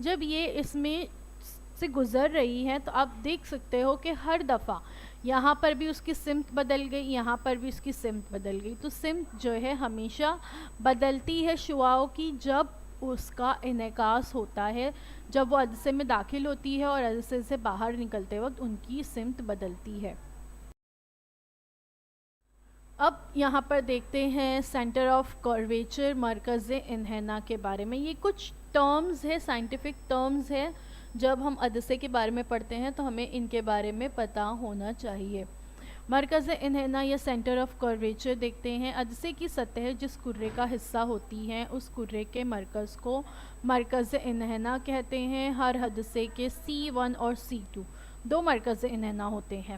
جب یہ اس میں سے گزر رہی ہے تو آپ دیکھ سکتے ہو کہ ہر دفعہ یہاں پر بھی اس کی سمت بدل گئی، یہاں پر بھی اس کی سمت بدل گئی. تو سمت جو ہے ہمیشہ بدلتی ہے شعاؤں کی جب اس کا انعکاس ہوتا ہے، جب وہ عدسے میں داخل ہوتی ہے اور عدسے سے باہر نکلتے وقت ان کی سمت بدلتی ہے. اب یہاں پر دیکھتے ہیں سینٹر آف کرویچر، مرکز انحناء کے بارے میں. یہ کچھ ٹرمز ہے، سائنٹیفک ٹرمز ہے. جب ہم عدسے کے بارے میں پڑھتے ہیں تو ہمیں ان کے بارے میں پتہ ہونا چاہیے. مرکز انحناء یا سینٹر آف کرویچر دیکھتے ہیں. عدسے کی سطح جس کرے کا حصہ ہوتی ہے اس کرے کے مرکز کو مرکز انحناء کہتے ہیں. ہر عدسے کے C1 اور C2 دو مرکز انحناء ہوتے ہیں.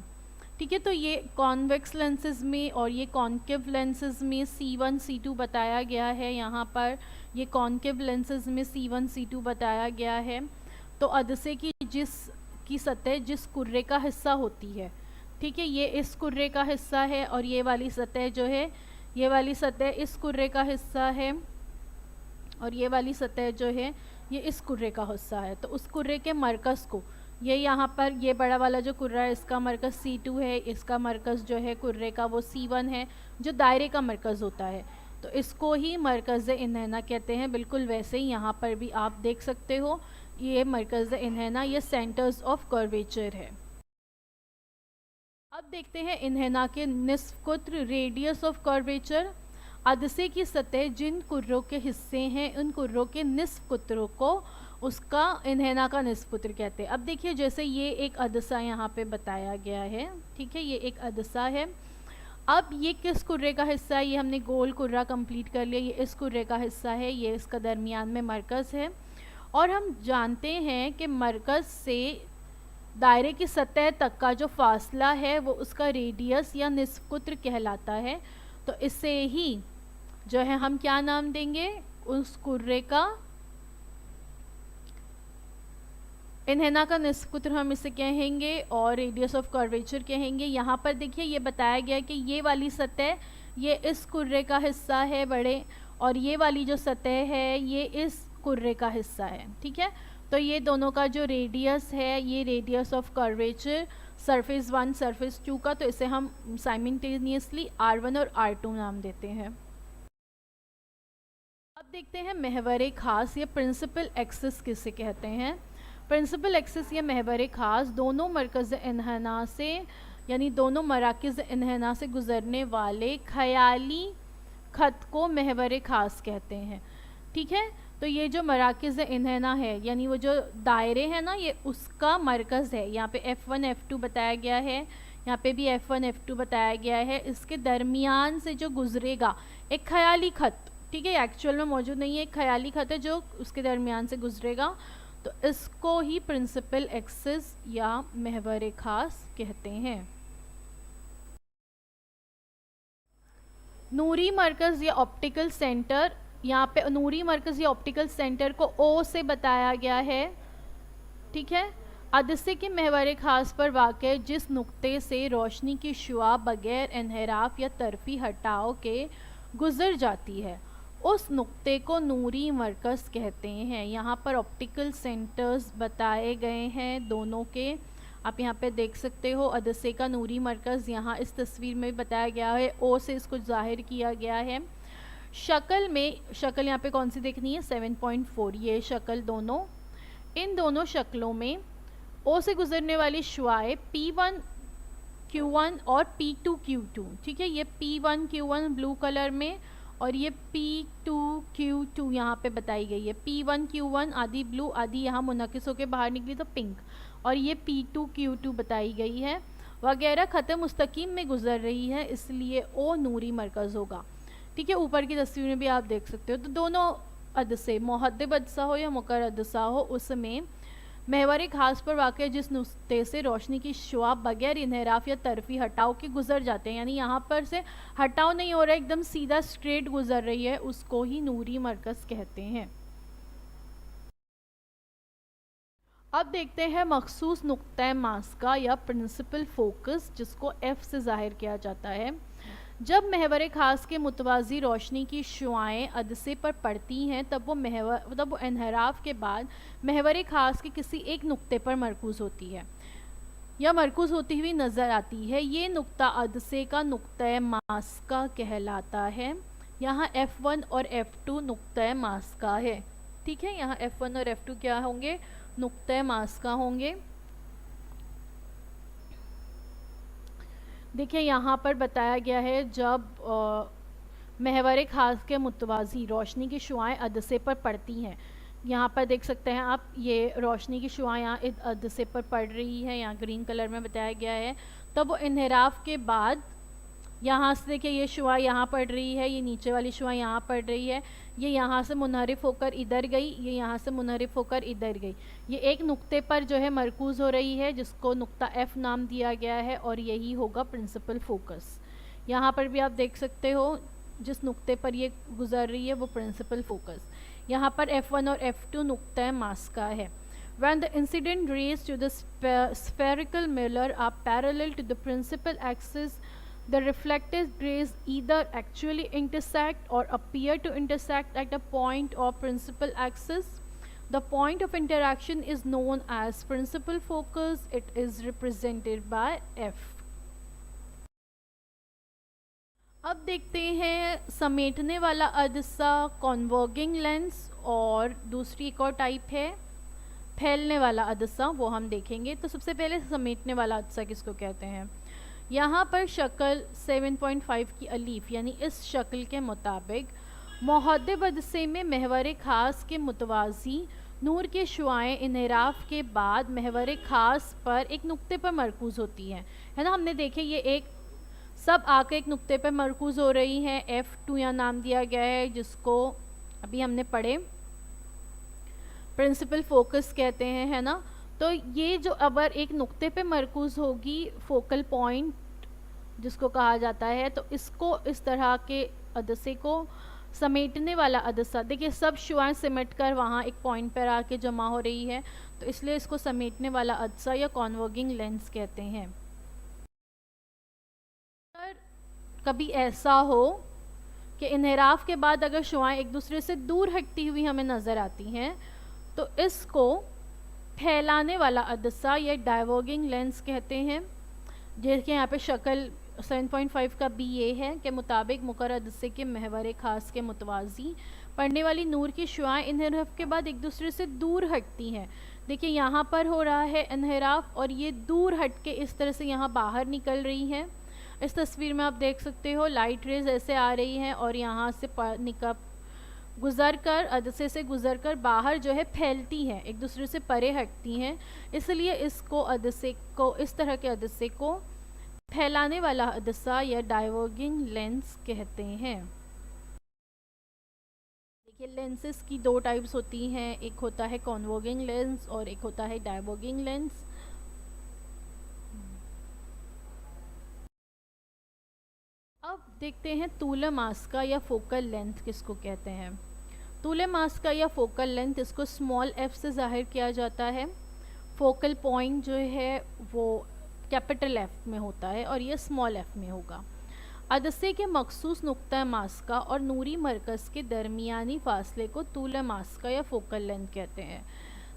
ٹھیک ہے، تو یہ کانویکس لینسز میں اور یہ کانکیو لینسز میں C1 C2 بتایا گیا ہے. یہاں پر یہ کانکیو لینسز میں C1 C2 بتایا گیا ہے. تو عدسے کی سطح جس کرے کا حصہ ہوتی ہے، ٹھیک ہے، یہ اس کرے کا حصہ ہے اور یہ والی سطح جو ہے، یہ والی سطح اس کرے کا حصہ ہے اور یہ والی سطح جو ہے یہ اس کرے کا حصہ ہے. تو اس کرے کے مرکز کو، یہ یہاں پر یہ بڑا والا جو کرہ ہے اس کا مرکز C2 ہے، اس کا مرکز جو ہے کرے کا وہ C1 ہے جو دائرے کا مرکز ہوتا ہے. تو اس کو ہی مرکز انحناء کہتے ہیں. بالکل ویسے ہی یہاں پر بھی آپ دیکھ سکتے ہو یہ مرکز انحناء، یہ سینٹرز آف کرویچر ہے. اب دیکھتے ہیں انحناء کے نصف قطر، ریڈیس آف کرویچر. عدسے کی سطح جن کروں کے حصے ہیں ان کروں کے نصف قطروں کو اس کا انحناء کا نصف قطر کہتے ہیں. اب دیکھیے جیسے یہ ایک عدسہ یہاں پہ بتایا گیا ہے، ٹھیک ہے، یہ ایک عدسہ ہے. اب یہ کس کرے کا حصہ ہے؟ یہ ہم نے گول کرہ کمپلیٹ کر لیا، یہ اس کرے کا حصہ ہے، یہ اس کا درمیان میں مرکز ہے. اور ہم جانتے ہیں کہ مرکز سے دائرے کی سطح تک کا جو فاصلہ ہے وہ اس کا ریڈیس یا نصف قطر کہلاتا ہے. تو اسے ہی جو ہے ہم کیا نام دیں گے؟ اس کرے کا انحناء کا نصف قطر ہم اسے کہیں گے اور ریڈیس آف کرویچر کہیں گے. یہاں پر دیکھیے یہ بتایا گیا کہ یہ والی سطح یہ اس کرے کا حصہ ہے بڑے، اور یہ والی جو سطح ہے یہ اس کرے کا حصہ ہے. ٹھیک ہے، تو یہ دونوں کا جو ریڈیس ہے، یہ radius of curvature surface 1 surface 2 کا، تو اسے ہم سائمنٹینیسلی R1 اور R2 نام دیتے ہیں. اب دیکھتے ہیں محور خاص یا پرنسپل ایکسس کسے کہتے ہیں. پرنسپل ایکسس یا محور خاص دونوں مرکز انحناء سے یعنی دونوں مراکز انحناء سے گزرنے والے خیالی خط کو محور خاص کہتے ہیں. ٹھیک ہے، تو یہ جو مراکز انحناء ہے یعنی وہ جو دائرے ہیں نا، یہ اس کا مرکز ہے. یہاں پہ F1 F2 بتایا گیا ہے، یہاں پہ بھی F1 F2 بتایا گیا ہے. اس کے درمیان سے جو گزرے گا ایک خیالی خط، ٹھیک ہے، ایکچول میں موجود نہیں ہے، ایک خیالی خط ہے جو اس کے درمیان سے گزرے گا، تو اس کو ہی پرنسپل ایکسس یا محور خاص کہتے ہیں. نوری مرکز یا آپٹیکل سینٹر، یہاں پہ نوری مرکز یا آپٹیکل سینٹر کو O سے بتایا گیا ہے. ٹھیک ہے، عدسے کے محور خاص پر واقع جس نقطے سے روشنی کی شعاع بغیر انحراف یا طرفی ہٹاؤ کے گزر جاتی ہے اس نقطے کو نوری مرکز کہتے ہیں. یہاں پر آپٹیکل سینٹرز بتائے گئے ہیں دونوں کے، آپ یہاں پہ دیکھ سکتے ہو. عدسے کا نوری مرکز یہاں اس تصویر میں بتایا گیا ہے، O سے اس کو ظاہر کیا گیا ہے. شکل میں، شکل یہاں پہ کون سی دیکھنی ہے؟ 7.4. یہ شکل دونوں، ان دونوں شکلوں میں O سے گزرنے والی شعاعیں P1 Q1 اور P2 Q2. ٹھیک ہے، یہ P1 Q1 بلو کلر میں اور یہ P2 Q2 یہاں پہ بتائی گئی ہے. P1 Q1 آدھی بلو آدھی یہاں منعکس ہو کے باہر نکلی تو پنک، اور یہ P2 Q2 بتائی گئی ہے وغیرہ. خط مستقیم میں گزر رہی ہے اس لیے O نوری مرکز ہوگا. ٹھیک ہے، اوپر کی تصویر میں بھی آپ دیکھ سکتے ہو. تو دونوں عدسے، محدب عدسہ ہو یا مقر عدسہ ہو، اس میں محور خاص پر واقع جس نقطے سے روشنی کی شعاع بغیر انحراف یا طرفی ہٹاؤ کے گزر جاتے ہیں، یعنی یہاں پر سے ہٹاؤ نہیں ہو رہا ہے، ایک دم سیدھا اسٹریٹ گزر رہی ہے، اس کو ہی نوری مرکز کہتے ہیں. اب دیکھتے ہیں مخصوص نقطہ ماسکہ یا پرنسپل فوکس، جس کو F سے ظاہر کیا جاتا ہے. جب محور خاص کے متوازی روشنی کی شعاعیں عدسے پر پڑتی ہیں تب وہ انحراف کے بعد محور خاص کے کسی ایک نقطے پر مرکوز ہوتی ہے یا مرکوز ہوتی ہوئی نظر آتی ہے. یہ نقطہ عدسے کا نقطۂ ماسکہ کہلاتا ہے. یہاں F1 اور F2 نقطۂ ماسکہ ہے. ٹھیک ہے, یہاں F1 اور F2 کیا ہوں گے؟ نقطۂ ماسکہ ہوں گے. دیکھیں یہاں پر بتایا گیا ہے جب محور خاص کے متوازی روشنی کی شعاعیں عدسے پر پڑتی ہیں. یہاں پر دیکھ سکتے ہیں آپ, یہ روشنی کی شعاعیں یہاں عدسے پر پڑ رہی ہے, یہاں گرین کلر میں بتایا گیا ہے. تب وہ انحراف کے بعد یہاں سے دیکھیں یہ شعاع یہاں پڑ رہی ہے, یہ نیچے والی شعاع یہاں پڑ رہی ہے, یہ یہاں سے منحرف ہو کر ادھر گئی, یہ یہاں سے منحرف ہو کر ادھر گئی. یہ ایک نقطے پر جو ہے مرکوز ہو رہی ہے جس کو نقطہ F نام دیا گیا ہے اور یہی ہوگا پرنسپل فوکس. یہاں پر بھی آپ دیکھ سکتے ہو جس نقطے پر یہ گزر رہی ہے وہ پرنسپل فوکس. یہاں پر F1 اور F2 نقطۂ ماسکہ ہے. When the incident rays to the spherical mirror are parallel to the principal axis, the reflected rays either actually intersect or appear to intersect at a point of principal axis. The point of interaction is known as principal focus. It is represented by F. اب دیکھتے ہیں سمیٹنے والا عدسہ converging lens, اور دوسری ایک اور type ہے پھیلنے والا عدسہ, وہ ہم دیکھیں گے. تو سب سے پہلے سمیٹنے والا عدسہ کس کو کہتے ہیں؟ یہاں پر شکل 7.5 کی الف یعنی اس شکل کے مطابق محدب عدسے میں محور خاص کے متوازی نور کے شعاعیں انحراف کے بعد محور خاص پر ایک نقطے پر مرکوز ہوتی ہیں, ہے نا. ہم نے دیکھے یہ ایک سب آ کے ایک نقطے پر مرکوز ہو رہی ہیں. F2 یہاں نام دیا گیا ہے جس کو ابھی ہم نے پڑھے پرنسپل فوکس کہتے ہیں, ہے نا. تو یہ جو ابر ایک نقطے پہ مرکوز ہوگی فوکل پوائنٹ جس کو کہا جاتا ہے, تو اس کو اس طرح کے عدسے کو سمیٹنے والا عدسہ, دیکھیے سب شعاعیں سمٹ کر وہاں ایک پوائنٹ پر آ کے جمع ہو رہی ہے, تو اس لیے اس کو سمیٹنے والا عدسہ یا کنورجنگ لینس کہتے ہیں. کبھی ایسا ہو کہ انحراف کے بعد اگر شعاعیں ایک دوسرے سے دور ہٹتی ہوئی ہمیں نظر آتی ہیں تو اس کو پھیلانے والا عدسہ یا ڈائیورجنگ لینس کہتے ہیں. دیکھیں یہاں پہ شکل 7.5 کا بھی یہ ہے کہ مطابق مقررہ عدسے کے محور خاص کے متوازی پڑنے والی نور کی شعاعیں انحراف کے بعد ایک دوسرے سے دور ہٹتی ہیں. دیکھیں یہاں پر ہو رہا ہے انحراف اور یہ دور ہٹ کے اس طرح سے یہاں باہر نکل رہی ہیں. اس تصویر میں آپ دیکھ سکتے ہو لائٹ ریز ایسے آ رہی ہیں اور یہاں سے گزر کر عدسے سے گزر کر باہر جو ہے پھیلتی ہیں, ایک دوسرے سے پرے ہٹتی ہیں. اس لیے اس طرح کے عدسے کو پھیلانے والا عدسہ یا ڈائیورجنگ لینس کہتے ہیں. دیکھیے لینسز کی دو ٹائپس ہوتی ہیں, ایک ہوتا ہے کنورجنگ لینس اور ایک ہوتا ہے ڈائیورجنگ لینس. اب دیکھتے ہیں طول ماسکہ یا فوکل لینتھ کس کو کہتے ہیں. طول ماسکہ یا فوکل لینتھ اس کو اسمال ایف سے ظاہر کیا جاتا ہے. فوکل پوائنٹ جو ہے وہ کیپٹل ایف میں ہوتا ہے اور یہ اسمال ایف میں ہوگا. عدسے کے مخصوص نقطہ ماسکہ اور نوری مرکز کے درمیانی فاصلے کو طول ماسکہ یا فوکل لینتھ کہتے ہیں.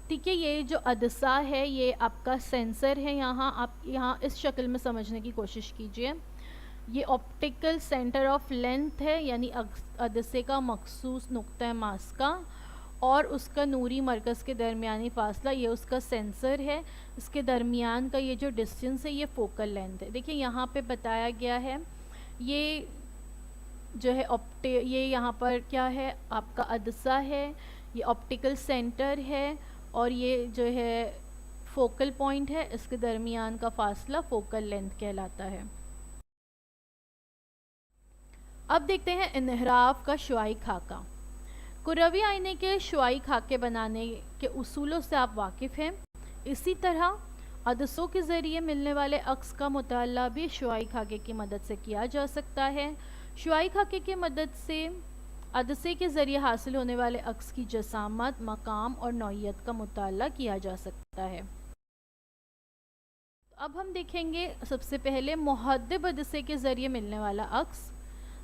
ٹھیک ہے, یہ جو عدسہ ہے یہ آپ کا سینسر ہے. آپ یہاں اس شکل میں سمجھنے کی کوشش کیجئے. یہ آپٹیکل سینٹر آف لینتھ ہے یعنی عدسے کا مخصوص نقطہ ماسکہ اور اس کا نوری مرکز کے درمیانی فاصلہ یہ اس کا سینسر ہے. اس کے درمیان کا یہ جو ڈسٹنس ہے یہ فوکل لینتھ ہے. دیکھیں یہاں پہ بتایا گیا ہے یہ جو ہے یہ یہاں پر کیا ہے آپ کا عدسہ ہے, یہ آپٹیکل سینٹر ہے اور یہ جو ہے فوکل پوائنٹ ہے, اس کے درمیان کا فاصلہ فوکل لینتھ کہلاتا ہے. اب دیکھتے ہیں انحراف کا شعاعی خاکہ. کروی آئینے کے شعاعی خاکے بنانے کے اصولوں سے آپ واقف ہیں. اسی طرح عدسوں کے ذریعے ملنے والے عکس کا مطالعہ بھی شعاعی خاکے کی مدد سے کیا جا سکتا ہے. شعاعی خاکے کی مدد سے عدسے کے ذریعے حاصل ہونے والے عکس کی جسامت, مقام اور نوعیت کا مطالعہ کیا جا سکتا ہے. اب ہم دیکھیں گے سب سے پہلے محدب عدسے کے ذریعے ملنے والا عکس.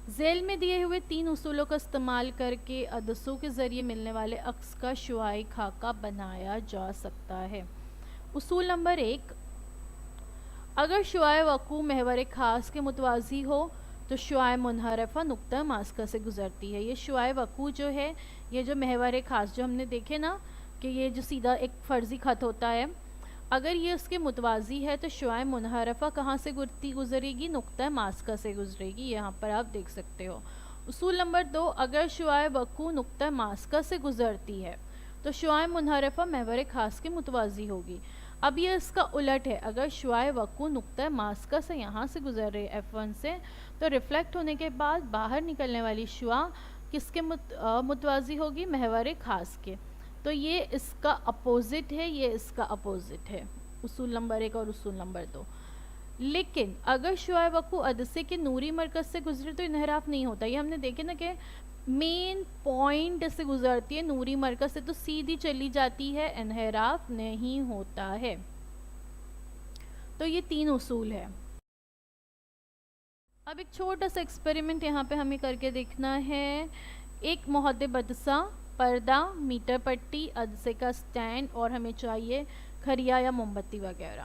ذیل میں دیے ہوئے 3 اصولوں کا استعمال کر کے عدسوں کے ذریعے ملنے والے عکس کا شعاعی خاکہ بنایا جا سکتا ہے۔ اصول نمبر 1، اگر شعاع وقوع محور خاص کے متوازی ہو تو شعاع منحرفہ نقطہ ماسکہ سے گزرتی ہے۔ یہ شعاع وقوع جو ہے، یہ جو محور خاص جو ہم نے دیکھے نا کہ یہ جو سیدھا ایک فرضی خط ہوتا ہے، اگر یہ اس کے متوازی ہے تو شعاع منحرفہ کہاں سے گزرے گی؟ نقطہ ماسکہ سے گزرے گی، یہاں پر آپ دیکھ سکتے ہو۔ اصول نمبر 2، اگر شعاع وقوع نقطہ ماسکہ سے گزرتی ہے تو شعاع منحرفہ محور خاص کے متوازی ہوگی۔ اب یہ اس کا الٹ ہے، اگر شعاع وقوع نقطہ ماسکہ سے یہاں سے گزر رہے F1 سے، تو ریفلیکٹ ہونے کے بعد باہر نکلنے والی شعاع کس کے متوازی ہوگی؟ محور خاص کے۔ تو یہ اس کا اپوزٹ ہے، یہ اس کا اپوزٹ ہے، اصول نمبر 1 اور اصول نمبر 2۔ لیکن اگر شعاع وقوع عدسے کے نوری مرکز سے گزرے تو انحراف نہیں ہوتا۔ یہ ہم نے دیکھے نا کہ مین پوائنٹ سے گزرتی ہے نوری مرکز سے تو سیدھی چلی جاتی ہے، انحراف نہیں ہوتا ہے۔ تو یہ 3 اصول ہے۔ اب ایک چھوٹا سا ایکسپیریمنٹ یہاں پہ ہمیں کر کے دیکھنا ہے۔ ایک محدب عدسہ، پردہ، میٹر پٹی، عدسے کا سٹینڈ اور ہمیں چاہیے کھریا یا موم بتی وغیرہ۔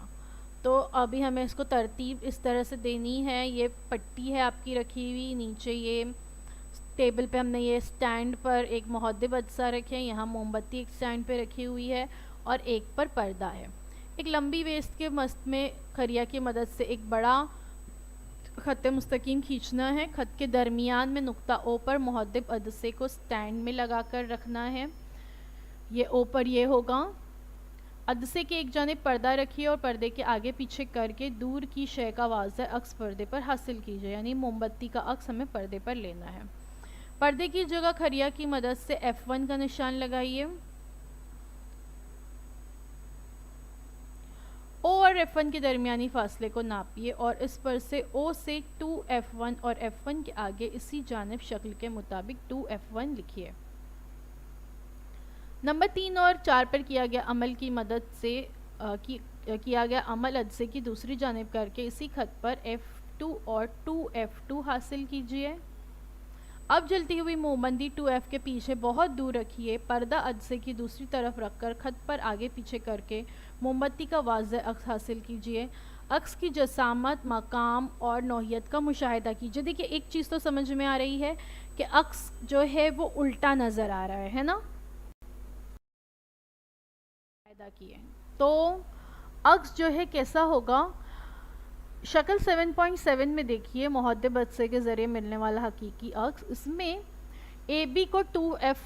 تو ابھی ہمیں اس کو ترتیب اس طرح سے دینی ہے۔ یہ پٹی ہے آپ کی رکھی ہوئی، نیچے یہ ٹیبل پہ ہم نے یہ سٹینڈ پر ایک محدب عدسہ رکھے، یہاں موم بتی ایک سٹینڈ پہ رکھی ہوئی ہے اور ایک پر پردہ ہے۔ ایک لمبی ویسٹ کے مست میں کھریا کی مدد سے ایک بڑا خط مستقیم کھینچنا ہے۔ خط کے درمیان میں نقطہ او پر محدب عدسے کو سٹینڈ میں لگا کر رکھنا ہے۔ یہ او پر یہ ہوگا۔ عدسے کے ایک جانب پردہ رکھیے اور پردے کے آگے پیچھے کر کے دور کی شے کا واضح عکس پردے پر حاصل کیجیے، یعنی موم بتی کا عکس ہمیں پردے پر لینا ہے۔ پردے کی جگہ کھریا کی مدد سے F1 کا نشان لگائیے۔ او اور F1 کے درمیانی فاصلے کو ناپیے اور اس پر سے او سے 2F1 اور F1 کے آگے اسی جانب شکل کے مطابق 2F1 لکھیے۔ نمبر 3 اور 4 پر کیا گیا عمل کی مدد سے کیا گیا عمل عدسے کی دوسری جانب کر کے اسی خط پر F2 اور 2F2 حاصل کیجیے۔ اب جلتی ہوئی موم بتی 2F کے پیچھے بہت دور رکھیے، پردہ عدسے کی دوسری طرف رکھ کر خط پر آگے پیچھے کر کے موم بتی کا واضح عکس حاصل کیجیے۔ عکس کی جسامت، مقام اور نوعیت کا مشاہدہ کیجیے۔ دیکھیے ایک چیز تو سمجھ میں آ رہی ہے کہ عکس جو ہے وہ الٹا نظر آ رہا ہے نا، تو عکس جو ہے کیسا ہوگا؟ شکل 7.7 میں دیکھیے محدب عدسے کے ذریعے ملنے والا حقیقی عکس، اس میں اے بی کو 2F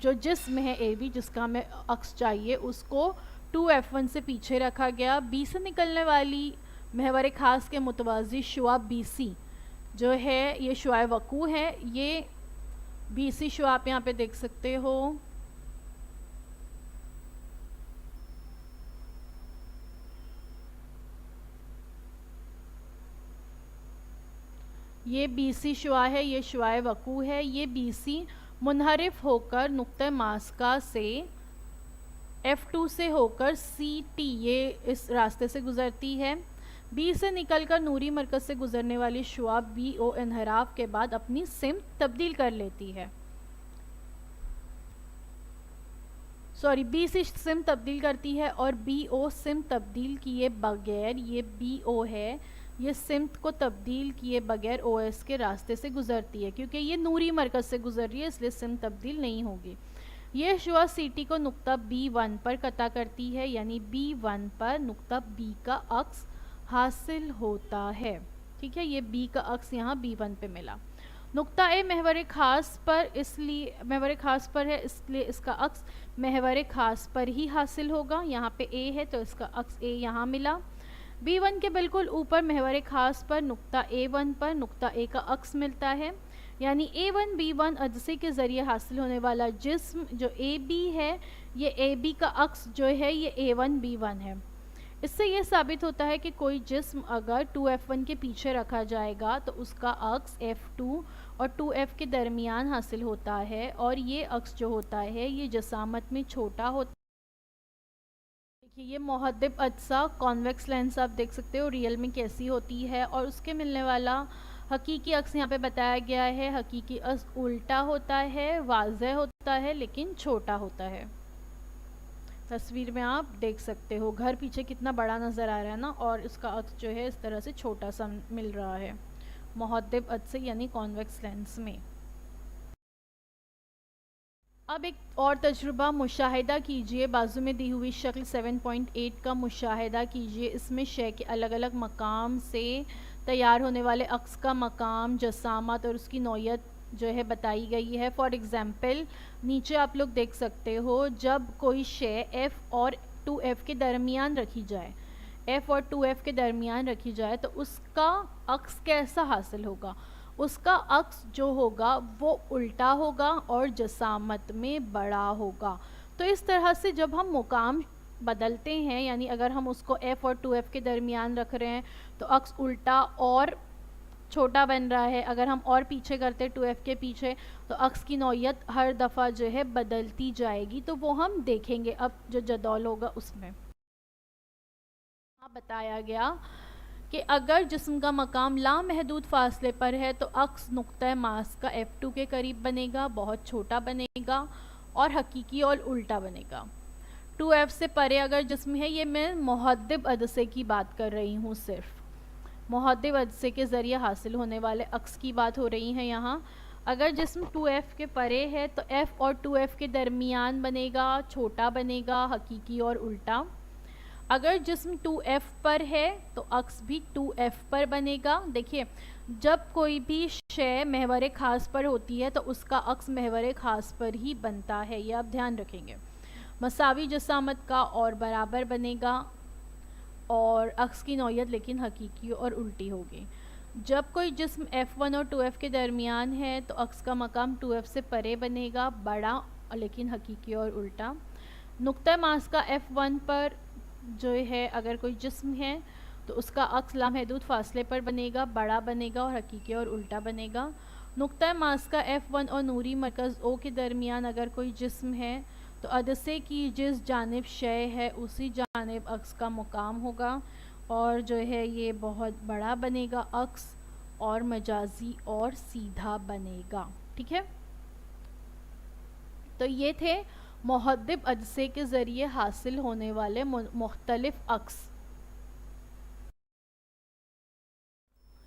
جو جسم ہے اے بی جس کا ہمیں عکس چاہیے اس کو 2F1 سے پیچھے رکھا گیا۔ بی سے نکلنے والی محور خاص کے متوازی شعاع بی سی جو ہے یہ شعاع وقوع ہے، یہ بی سی شعاع آپ یہاں پہ دیکھ سکتے ہو۔ یہ بی سی شعاع ہے، یہ شعاع وقوع ہے۔ یہ بی سی منحرف ہو کر نقطہ ماسکہ سے F2 سے ہو کر سی ٹی یہ اس راستے سے گزرتی ہے۔ بی سے نکل کر نوری مرکز سے گزرنے والی شعاع بی او انحراف کے بعد اپنی سمت تبدیل کر لیتی ہے، بی سی سمت تبدیل کرتی ہے اور بی او سمت تبدیل کیے بغیر، یہ بی او ہے، یہ سمت کو تبدیل کیے بغیر او ایس کے راستے سے گزرتی ہے، کیونکہ یہ نوری مرکز سے گزر رہی ہے اس لیے سمت تبدیل نہیں ہوگی۔ یہ شعاع سی ٹی کو نقطہ B1 پر قطع کرتی ہے، یعنی B1 پر نقطہ B کا عکس حاصل ہوتا ہے۔ ٹھیک ہے، یہ B کا عکس یہاں B1 پہ ملا۔ نقطہ A محور خاص پر ہے اس لیے اس کا عکس محور خاص پر ہی حاصل ہوگا۔ یہاں پہ A ہے تو اس کا عکس A یہاں ملا۔ B1 کے بالکل اوپر محور خاص پر نقطہ A1 پر نقطہ A کا عکس ملتا ہے، یعنی A1 B1 عدسے کے ذریعے حاصل ہونے والا جسم جو AB ہے، یہ AB کا عکس جو ہے یہ A1 B1 ہے۔ اس سے یہ ثابت ہوتا ہے کہ کوئی جسم اگر 2F1 کے پیچھے رکھا جائے گا تو اس کا عکس F2 اور 2F کے درمیان حاصل ہوتا ہے، اور یہ عکس جو ہوتا ہے یہ جسامت میں چھوٹا ہوتا ہے۔ دیکھیے یہ محدب عدسہ کانویکس لینس آپ دیکھ سکتے ہو ریئل میں کیسی ہوتی ہے، اور اس کے ملنے والا حقیقی عکس یہاں پہ بتایا گیا ہے، حقیقی عکس الٹا ہوتا ہے، واضح ہوتا ہے لیکن چھوٹا ہوتا ہے. تصویر میں آپ دیکھ سکتے ہو گھر پیچھے کتنا بڑا نظر آ رہا ہے نا، اور اس کا عکس جو ہے اس طرح سے چھوٹا سا مل رہا ہے محدب عدسے یعنی کانویکس لینس میں. اب ایک اور تجربہ مشاہدہ کیجئے. بازو میں دی ہوئی شکل 7.8 کا مشاہدہ کیجئے. اس میں شے کے الگ الگ مقام سے تیار ہونے والے عکس کا مقام، جسامت اور اس کی نوعیت جو ہے بتائی گئی ہے. فار ایگزامپل نیچے آپ لوگ دیکھ سکتے ہو، جب کوئی شے ایف اور 2F کے درمیان رکھی جائے، ایف اور 2F کے درمیان رکھی جائے تو اس کا عکس کیسا حاصل ہوگا؟ اس کا عکس جو ہوگا وہ الٹا ہوگا اور جسامت میں بڑا ہوگا. تو اس طرح سے جب ہم مقام بدلتے ہیں، یعنی اگر ہم اس کو ایف اور 2F کے درمیان رکھ رہے ہیں تو عکس الٹا اور چھوٹا بن رہا ہے. اگر ہم اور پیچھے کرتے 2F کے پیچھے تو عکس کی نوعیت ہر دفعہ جو ہے بدلتی جائے گی. تو وہ ہم دیکھیں گے اب جو جدول ہوگا اس میں. بتایا گیا کہ اگر جسم کا مقام لامحدود فاصلے پر ہے تو عکس نقطہ ماس کا F2 کے قریب بنے گا، بہت چھوٹا بنے گا اور حقیقی اور الٹا بنے گا. 2F سے پرے اگر جسم ہے، یہ میں محدب عدسے کی بات کر رہی ہوں، صرف محدب عدسے کے ذریعے حاصل ہونے والے عکس کی بات ہو رہی ہے یہاں. اگر جسم 2F کے پرے ہے تو F اور 2F کے درمیان بنے گا، چھوٹا بنے گا، حقیقی اور الٹا. اگر جسم 2F پر ہے تو عکس بھی 2F پر بنے گا. دیکھیے جب کوئی بھی شے محور خاص پر ہوتی ہے تو اس کا عکس محور خاص پر ہی بنتا ہے، یہ آپ دھیان رکھیں گے. مساوی جسامت کا اور برابر بنے گا اور عکس کی نوعیت لیکن حقیقی اور الٹی ہوگی. جب کوئی جسم F1 اور 2F کے درمیان ہے تو عکس کا مقام 2F سے پرے بنے گا، بڑا لیکن حقیقی اور الٹا. نقطہ ماس کا F1 پر جو ہے اگر کوئی جسم ہے تو اس کا عکس لامحدود فاصلے پر بنے گا، بڑا بنے گا اور حقیقی اور الٹا بنے گا. نقطہ ماس کا F1 اور نوری مرکز O کے درمیان اگر کوئی جسم ہے تو عدسے کی جس جانب شے ہے اسی جانب عکس کا مقام ہوگا اور جو ہے یہ بہت بڑا بنے گا عکس اور مجازی اور سیدھا بنے گا. ٹھیک ہے، تو یہ تھے محدب عدسے کے ذریعے حاصل ہونے والے مختلف عکس.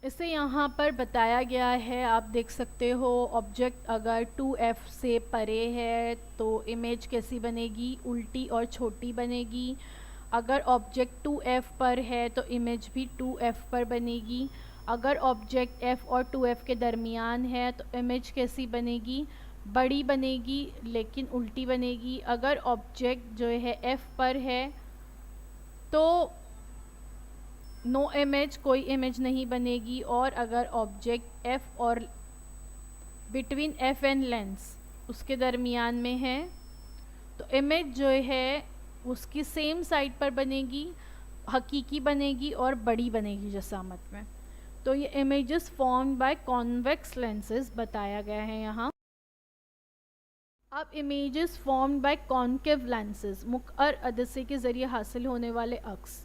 اسے یہاں پر بتایا گیا ہے، آپ دیکھ سکتے ہو. آبجیکٹ اگر 2F سے پرے ہے تو امیج کیسی بنے گی؟ الٹی اور چھوٹی بنے گی. اگر آبجیکٹ 2F پر ہے تو امیج بھی 2F پر بنے گی. اگر آبجیکٹ F اور 2F کے درمیان ہے تو امیج کیسی بنے گی؟ بڑی بنے گی لیکن الٹی بنے گی. اگر آبجیکٹ جو ہے F پر ہے تو نو امیج، کوئی امیج نہیں بنے گی. اور اگر آبجیکٹ F اور بٹوین F اینڈ لینس اس کے درمیان میں ہے تو امیج جو ہے اس کی سیم سائڈ پر بنے گی، حقیقی بنے گی اور بڑی بنے گی جسامت میں. تو یہ images formed by convex lenses بتایا گیا ہے یہاں. اب images formed by concave lenses, مقعر عدسے کے ذریعے حاصل ہونے والے عکس.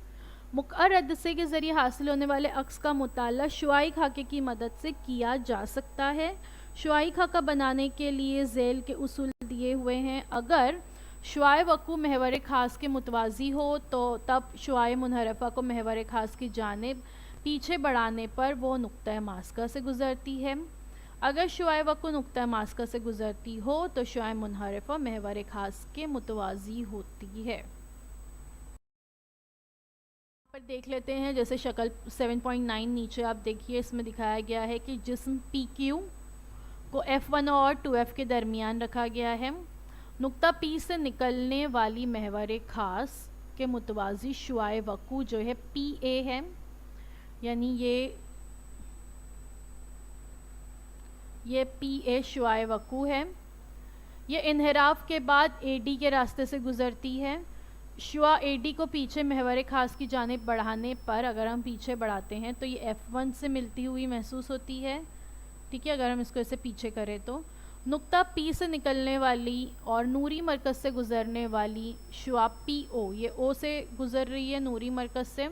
مقعر عدسے کے ذریعے حاصل ہونے والے عکس کا مطالعہ شعاعی خاکے کی مدد سے کیا جا سکتا ہے. شعاعی خاکہ بنانے کے لیے ذیل کے اصول دیے ہوئے ہیں. اگر شعاع وقوع محور خاص کے متوازی ہو تو تب شعاع منحرفہ کو محور خاص کی جانب پیچھے بڑھانے پر وہ نقطہ ماسکہ سے گزرتی ہے. اگر شعاع وقوع نقطہ ماسکہ سے گزرتی ہو تو شعاع منحرفہ محور خاص کے متوازی ہوتی ہے. پر دیکھ لیتے ہیں جیسے شکل 7.9 نیچے آپ دیکھیے، اس میں دکھایا گیا ہے کہ جسم PQ کو F1 اور 2F کے درمیان رکھا گیا ہے. نقطہ P سے نکلنے والی محور خاص کے متوازی شعاع وقوع جو ہے PA ہے، یعنی یہ PA شعاع وقوع ہے. یہ انحراف کے بعد AD کے راستے سے گزرتی ہے. شعاع AD کو پیچھے محور خاص کی جانب بڑھانے پر اگر ہم پیچھے بڑھاتے ہیں تو یہ F1 سے ملتی ہوئی محسوس ہوتی ہے. ٹھیک ہے، اگر ہم اس کو ایسے پیچھے کریں تو نقطہ P سے نکلنے والی اور نوری مرکز سے گزرنے والی شعاع PO، یہ O سے گزر رہی ہے نوری مرکز سے،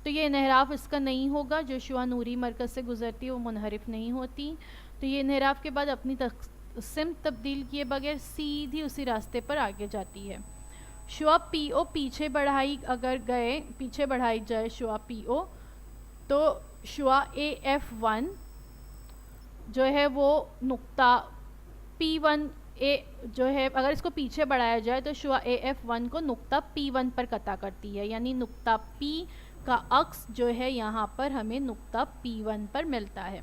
تو یہ انحراف اس کا نہیں ہوگا، جو شعاع نوری مرکز سے گزرتی ہے وہ منحرف نہیں ہوتی، تو یہ انحراف کے بعد اپنی سمت تبدیل کیے بغیر سیدھی اسی راستے پر آگے جاتی ہے۔ شعاع پی او پیچھے بڑھائی جائے شعاع پی او، تو شعاع اے ایف ون جو ہے وہ نقطہ پی ون اے جو ہے، اگر اس کو پیچھے بڑھایا جائے تو شعاع اے ایف ون کو نقطہ پی ون پر قطع کرتی ہے، یعنی نقطہ پی کا عکس جو ہے یہاں پر ہمیں نقطہ پی ون پر ملتا ہے۔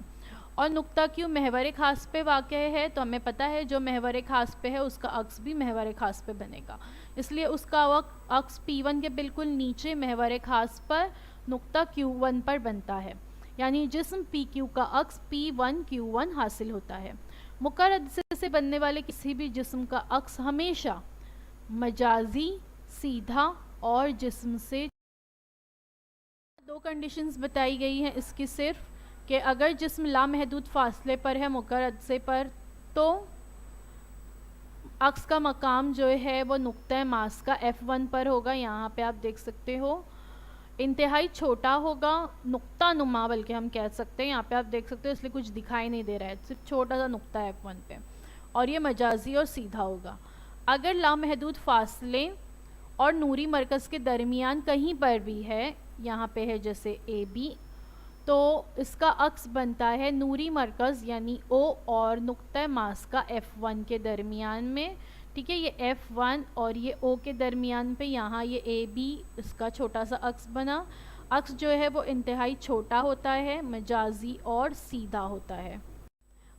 اور نقطہ کیوں محور خاص پہ واقع ہے، تو ہمیں پتہ ہے جو محور خاص پہ ہے اس کا عکس بھی محور خاص پہ بنے گا، اس لیے اس کا عکس پی ون کے بالکل نیچے محور خاص پر نقطہ کیو ون پر بنتا ہے، یعنی جسم پی کیو کا عکس پی ون کیو ون حاصل ہوتا ہے۔ مقرر عدسے سے بننے والے کسی بھی جسم کا عکس ہمیشہ مجازی، سیدھا اور جسم سے دو کنڈیشنز بتائی گئی ہیں اس کی صرف، کہ اگر جسم لامحدود فاصلے پر ہے مقرر عدسے پر تو عکس کا مقام جو ہے وہ نقطہ ماس کا F1 پر ہوگا، یہاں پہ آپ دیکھ سکتے ہو انتہائی چھوٹا ہوگا، نقطہ نما بلکہ ہم کہہ سکتے ہیں، یہاں پہ آپ دیکھ سکتے ہو اس لیے کچھ دکھائی نہیں دے رہا ہے، صرف چھوٹا سا نقطہ F1 پہ، اور یہ مجازی اور سیدھا ہوگا۔ اگر لامحدود فاصلے اور نوری مرکز کے درمیان کہیں پر بھی ہے، یہاں پہ ہے جیسے اے بی، تو اس کا عکس بنتا ہے نوری مرکز یعنی او اور نقطہ ماس کا F1 کے درمیان میں، ٹھیک ہے، یہ F1 اور یہ او کے درمیان پہ یہاں یہ اے بی، اس کا چھوٹا سا عکس بنا۔ عکس جو ہے وہ انتہائی چھوٹا ہوتا ہے، مجازی اور سیدھا ہوتا ہے۔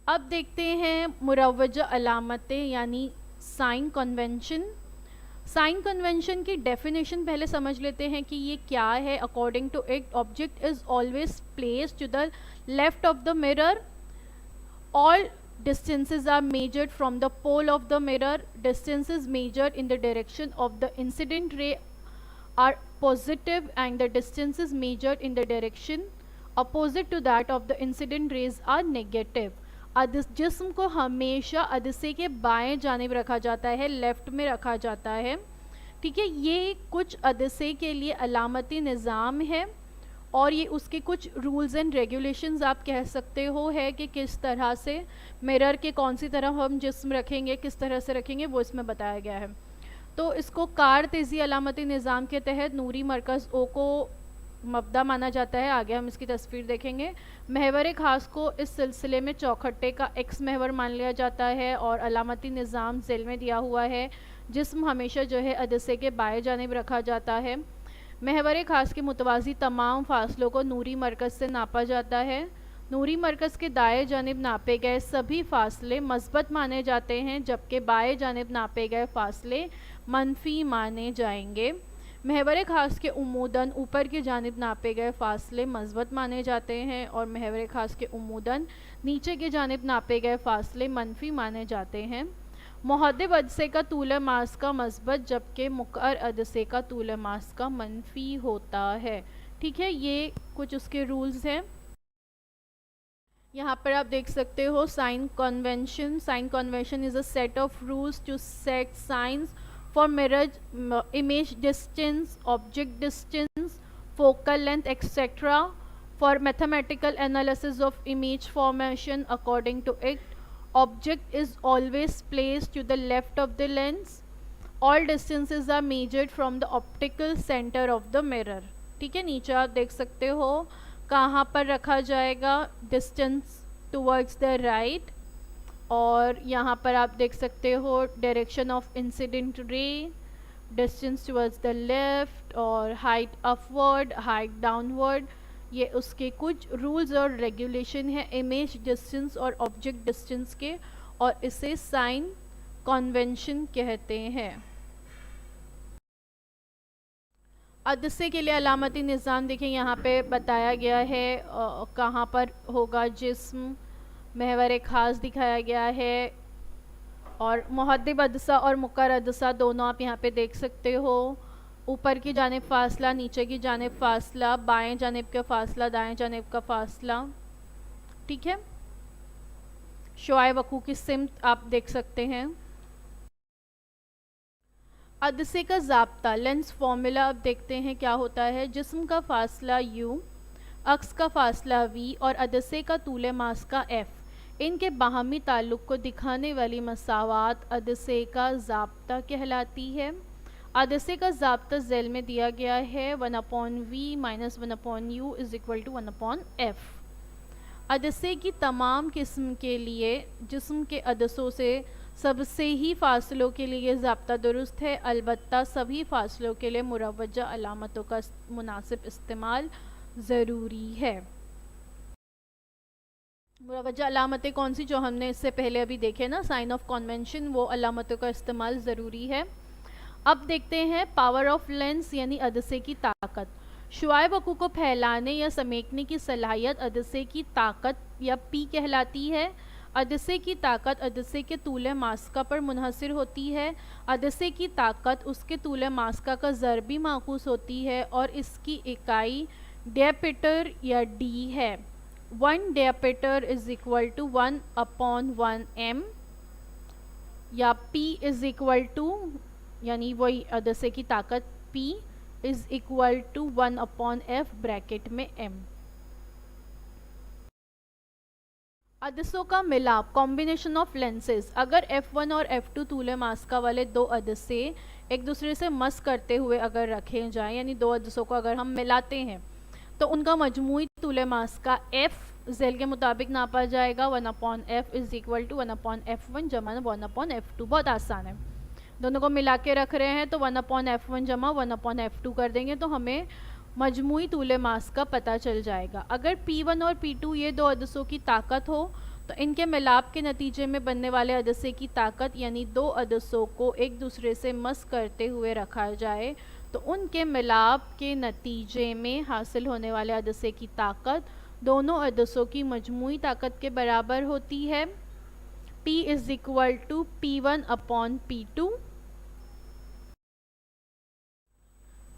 اب دیکھتے ہیں مروجہ علامتیں یعنی سائن کنونشن۔ سائن کنونشن کی ڈیفینیشن پہلے سمجھ لیتے ہیں کہ یہ کیا ہے۔ According to it object is always placed to the left of the mirror. All distances are measured from the pole of the mirror. Distances measured in the direction of the incident ray are positive and the distances measured in the direction opposite to that of the incident rays are negative. جسم کو ہمیشہ عدسے کے بائیں جانب رکھا جاتا ہے، left میں رکھا جاتا ہے، ٹھیک ہے، یہ کچھ عدسے کے لیے علامتی نظام ہے، اور یہ اس کے کچھ رولز اینڈ ریگولیشنز آپ کہہ سکتے ہو ہے کہ کس طرح سے مرر کے کون سی طرح ہم جسم رکھیں گے، کس طرح سے رکھیں گے، وہ اس میں بتایا گیا ہے۔ تو اس کو کار تیزی علامتی نظام کے تحت نوری مرکز او کو مبدا مانا جاتا ہے، آگے ہم اس کی تصویر دیکھیں گے۔ محور خاص کو اس سلسلے میں چوکھٹے کا ایکس محور مان لیا جاتا ہے، اور علامتی نظام ذیل میں دیا ہوا ہے، جسم ہمیشہ جو ہے عدسے کے بائیں جانب رکھا جاتا ہے۔ محور خاص کے متوازی تمام فاصلوں کو نوری مرکز سے ناپا جاتا ہے۔ نوری مرکز کے دائیں جانب ناپے گئے سبھی فاصلے مثبت مانے جاتے ہیں، جبکہ بائیں جانب ناپے گئے فاصلے منفی مانے جائیں گے۔ محور خاص کے عموداً اوپر کی جانب ناپے گئے فاصلے مثبت مانے جاتے ہیں، اور محور خاص کے عموداً نیچے کی جانب ناپے گئے فاصلے منفی مانے جاتے ہیں۔ محدب عدسے کا طول ماس کا مثبت جبکہ مقعر عدسے کا طول ماس کا منفی ہوتا ہے، ٹھیک ہے، یہ کچھ اس کے رولز ہیں۔ یہاں پر آپ دیکھ سکتے ہو sign convention. Sign convention is a set of rules to set signs for mirror, image distance, object distance, focal length, etc. For mathematical analysis of image formation, according to it, object is always placed to the left of the lens. All distances are measured from the optical center of the mirror. ٹھیک ہے، نیچے آپ دیکھ سکتے ہو کہاں پر رکھا جائے گا، distance towards the right، اور یہاں پر آپ دیکھ سکتے ہو ڈائریکشن آف انسیڈنٹ رے، ڈسٹینس ٹورڈز دا لیفٹ، اور ہائٹ اپ ورڈ، ہائٹ ڈاؤن ورڈ، یہ اس کے کچھ رولز اور ریگولیشن ہیں امیج ڈسٹینس اور آبجیکٹ ڈسٹینس کے، اور اسے سائن کنونشن کہتے ہیں۔ عدسے کے لیے علامتی نظام دیکھیں یہاں پہ بتایا گیا ہے، کہاں پر ہوگا جسم، محور خاص دکھایا گیا ہے، اور محدب عدسہ اور مقعر عدسہ دونوں آپ یہاں پہ دیکھ سکتے ہو۔ اوپر کی جانب فاصلہ، نیچے کی جانب فاصلہ، بائیں جانب کا فاصلہ، دائیں جانب کا فاصلہ، ٹھیک ہے، شعاع وقوع کی سمت آپ دیکھ سکتے ہیں۔ عدسے کا ضابطہ لینس فارمولا اب دیکھتے ہیں کیا ہوتا ہے. جسم کا فاصلہ u، اکس کا فاصلہ v اور عدسے کا طول ماسکہ f، ان کے باہمی تعلق کو دکھانے والی مساوات عدسے کا ضابطہ کہلاتی ہے. عدسے کا ضابطہ ذیل میں دیا گیا ہے 1/v - 1/u = 1/f. عدسے کی تمام قسم کے لیے جسم کے عدسوں سے سب سے ہی فاصلوں کے لیے یہ ضابطہ درست ہے، البتہ سبھی فاصلوں کے لیے مروجہ علامتوں کا مناسب استعمال ضروری ہے. مروجہ علامتیں کون سی جو ہم نے اس سے پہلے ابھی دیکھے نا، سائن آف کنونشن، وہ علامتوں کا استعمال ضروری ہے. اب دیکھتے ہیں پاور آف لینس یعنی عدسے کی طاقت. شعاع وقوع کو پھیلانے یا سمیٹنے کی صلاحیت عدسے کی طاقت یا پی کہلاتی ہے. عدسے کی طاقت عدسے کے طول ماسکہ پر منحصر ہوتی ہے. عدسے کی طاقت اس کے طول ماسکہ کا ضربی ماخوذ ہوتی ہے اور اس کی اکائی ڈیاپیٹر یا ڈی ہے. 1 ڈیاپیٹر = 1/1 m یا P یعنی وہی عدسے کی طاقت P = 1/f بریکٹ میں m. عدسوں کا ملاپ کمبینیشن آف لینسز. اگر f1 اور f2 طول ماسکہ والے دو عدسے ایک دوسرے سے مس کرتے ہوئے اگر رکھے جائیں، یعنی دو عدسوں کو اگر ہم ملاتے ہیں تو ان کا مجموعی طول ماسکہ f ذیل کے مطابق ناپا جائے گا 1/f = 1/f1 جمع 1/f2. بہت آسان ہے، دونوں کو ملا کے رکھ رہے ہیں تو 1/f1 جمع 1/f2 کر دیں گے تو ہمیں مجموعی طول ماسکہ پتہ چل جائے گا. اگر P1 اور P2 یہ دو عدسوں کی طاقت ہو تو ان کے ملاپ کے نتیجے میں بننے والے عدسے کی طاقت، یعنی دو عدسوں کو ایک دوسرے سے مس کرتے ہوئے رکھا جائے تو ان کے ملاپ کے نتیجے میں حاصل ہونے والے عدسے کی طاقت دونوں عدسوں کی مجموعی طاقت کے برابر ہوتی ہے. P = P1/P2.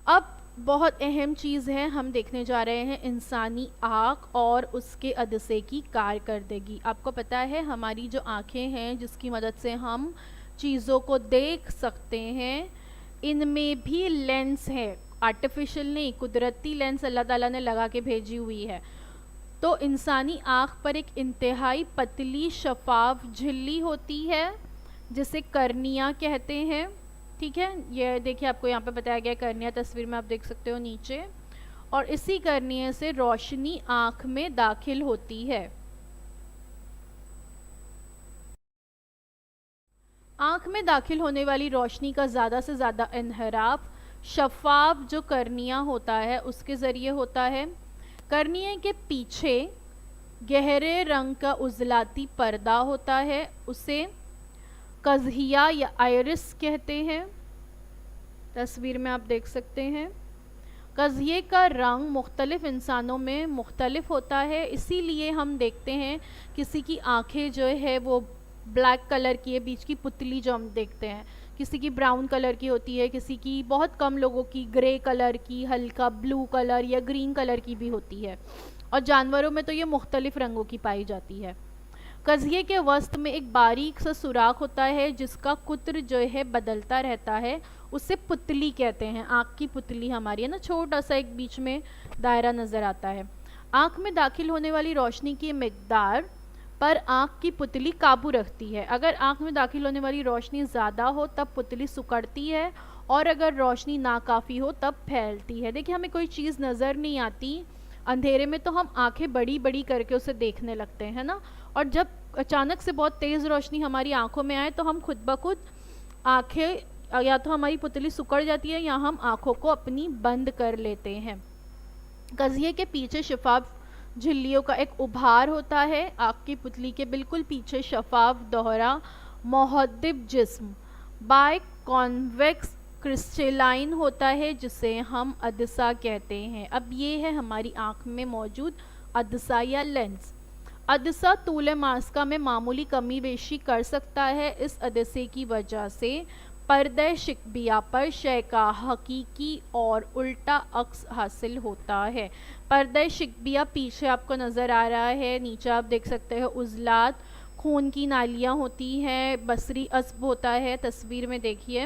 اب بہت اہم چیز ہے، ہم دیکھنے جا رہے ہیں انسانی آنکھ اور اس کے عدسے کی کارکردگی. آپ کو پتہ ہے ہماری جو آنکھیں ہیں جس کی مدد سے ہم چیزوں کو دیکھ سکتے ہیں، ان میں بھی لینس ہے، آرٹیفیشل نہیں، قدرتی لینس اللہ تعالیٰ نے لگا کے بھیجی ہوئی ہے. تو انسانی آنکھ پر ایک انتہائی پتلی شفاف جھلی ہوتی ہے جسے کرنیا کہتے ہیں. ٹھیک ہے، یہ دیکھیں آپ کو یہاں پہ بتایا گیا کرنیا، تصویر میں آپ دیکھ سکتے ہو نیچے، اور اسی کرنیے سے روشنی آنکھ میں داخل ہوتی ہے. آنکھ میں داخل ہونے والی روشنی کا زیادہ سے زیادہ انحراف شفاف جو کرنیا ہوتا ہے اس کے ذریعے ہوتا ہے. کرنیے کے پیچھے گہرے رنگ کا عضلاتی پردہ ہوتا ہے، اسے قزحیہ یا آئرس کہتے ہیں. تصویر میں آپ دیکھ سکتے ہیں قزحیے کا رنگ مختلف انسانوں میں مختلف ہوتا ہے، اسی لیے ہم دیکھتے ہیں کسی کی آنکھیں جو ہے وہ بلیک کلر کی ہے، بیچ کی پتلی جو ہم دیکھتے ہیں، کسی کی براؤن کلر کی ہوتی ہے، کسی کی بہت کم لوگوں کی گرے کلر کی، ہلکا بلو کلر یا گرین کلر کی بھی ہوتی ہے، اور جانوروں میں تو یہ مختلف رنگوں کی پائی جاتی ہے. قزحیے کے وسط میں ایک باریک سا سوراخ ہوتا ہے جس کا قطر جو ہے بدلتا رہتا ہے، اسے پتلی کہتے ہیں. آنکھ کی پتلی ہماری ہے نا، چھوٹا سا ایک بیچ میں دائرہ نظر آتا ہے. آنکھ میں داخل ہونے والی روشنی کی مقدار پر آنکھ کی پتلی قابو رکھتی ہے. اگر آنکھ میں داخل ہونے والی روشنی زیادہ ہو تب پتلی سکڑتی ہے، اور اگر روشنی ناکافی ہو تب پھیلتی ہے. دیکھیں ہمیں کوئی چیز نظر نہیں آتی اندھیرے میں تو ہم آنکھیں بڑی بڑی کر کے اسے دیکھنے لگتے ہیں نا، اور جب اچانک سے بہت تیز روشنی ہماری آنکھوں میں آئے تو ہم خود بخود آنکھیں یا تو ہماری پتلی سکڑ جاتی ہے یا ہم آنکھوں کو اپنی بند کر لیتے ہیں. قزحیے کے پیچھے شفاف جھلیوں کا ایک ابھار ہوتا ہے. آنکھ کی پتلی کے بالکل پیچھے شفاف دوہرا محدب جسم بائی کانویکس کرسٹلائن ہوتا ہے جسے ہم عدسہ کہتے ہیں. اب یہ ہے ہماری آنکھ میں موجود عدسہ یا لینس. عدسہ طول ماسکہ میں معمولی کمی بیشی کر سکتا ہے. اس عدسے کی وجہ سے پردہ شکبیہ پر شے کا حقیقی اور الٹا عکس حاصل ہوتا ہے. پردہ شکبیہ پیچھے آپ کو نظر آ رہا ہے، نیچے آپ دیکھ سکتے ہیں عضلات، خون کی نالیاں ہوتی ہیں، بصری عصب ہوتا ہے. تصویر میں دیکھیے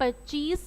25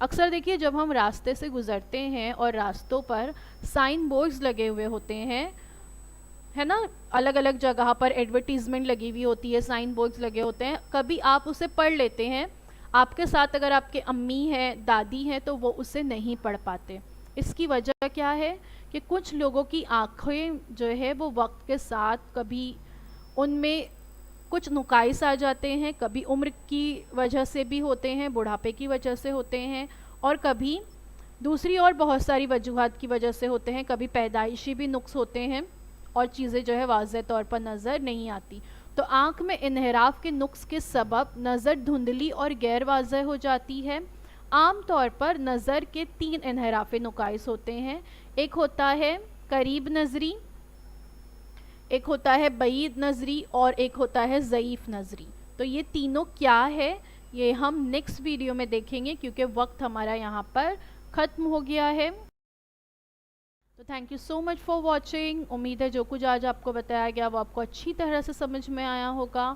اکثر دیکھیے جب ہم راستے سے گزرتے ہیں اور راستوں پر سائن بورڈز لگے ہوئے ہوتے ہیں، ہے نا، الگ الگ جگہ پر ایڈورٹیزمنٹ لگی ہوئی ہوتی ہے، سائن بورڈز لگے ہوتے ہیں، کبھی آپ اسے پڑھ لیتے ہیں، آپ کے ساتھ اگر آپ کے امی ہیں، دادی ہیں، تو وہ اسے نہیں پڑھ پاتے۔ اس کی وجہ کیا ہے کہ کچھ لوگوں کی آنکھیں جو ہے وہ وقت کے ساتھ کبھی ان میں کچھ نقائص آ جاتے ہیں، کبھی عمر کی وجہ سے بھی ہوتے ہیں، بڑھاپے کی وجہ سے ہوتے ہیں، اور کبھی دوسری اور بہت ساری وجوہات کی وجہ سے ہوتے ہیں، کبھی پیدائشی بھی نقص ہوتے ہیں اور چیزیں جو ہے واضح طور پر نظر نہیں آتی۔ تو آنکھ میں انحراف کے نقص کے سبب نظر دھندلی اور غیر واضح ہو جاتی ہے۔ عام طور پر نظر کے 3 انحراف نقائص ہوتے ہیں، ایک ہوتا ہے قریب نظری، ایک ہوتا ہے بعید نظری، اور ایک ہوتا ہے ضعیف نظری۔ تو یہ تینوں کیا ہے یہ ہم نیکسٹ ویڈیو میں دیکھیں گے، کیونکہ وقت ہمارا یہاں پر ختم ہو گیا ہے۔ تو thank you so much for watching. امید ہے جو کچھ آج آپ کو بتایا گیا وہ آپ کو اچھی طرح سے سمجھ میں آیا ہوگا۔